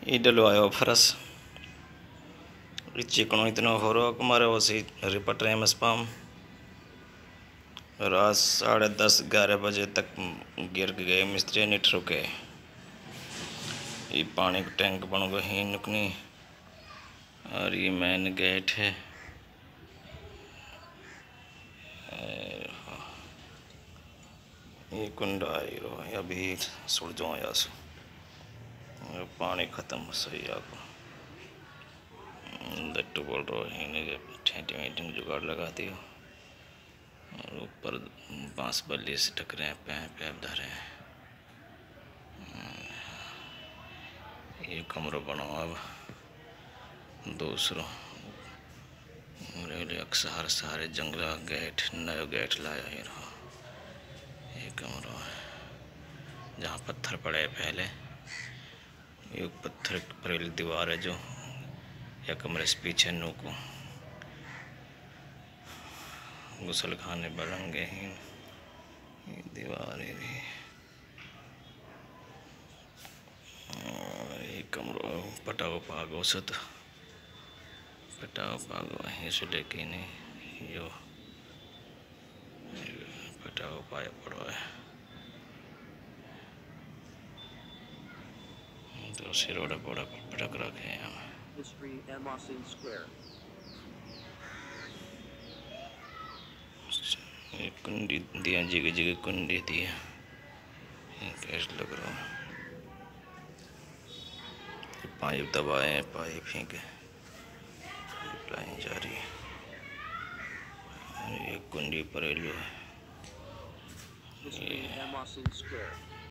ये डलवायो फरस चिकनो इतना हो रहा हमारे वैसे रिपट रहे मस्पाम रात 10:30-11 बजे तक गिर गए मिस्त्री निट रुके। ये पानी का टैंक बन गए ही नुकनी और ये मेन गेट है। ये कुंड आई रो अभी सुड़ जाओ यास पानी ख़त्म सही आपको दट्टू बोल रहा है ठेठी वेठी जुगाड़ लगाती हो और ऊपर बांस बल्ली से टकरे हैं पैप धरे हैं। ये कमरा बना अब दूसरों अक्सर सारे जंगला गेट नया गेट लाया ही रहा। ये कमरा है जहाँ पत्थर पड़े पहले ये पत्थर पर दीवार है जो या कमरे से पीछे नू को गुसल खाने बढ़ेंगे ही ये दीवार है। ये कमरा पटाओ पागो सत पटाओ पागो यहीं से लेके नहीं यो पटाओ पाया पड़ो है तो सिरोड़ा पड़ा पटक रखे हैं हम। कुंडी दिया जगह जगह कुंडी दिया कैसे लग रहा है। पाइप दबाए पाइप फेंके लाइन जा रही है। एक कुंडी पर है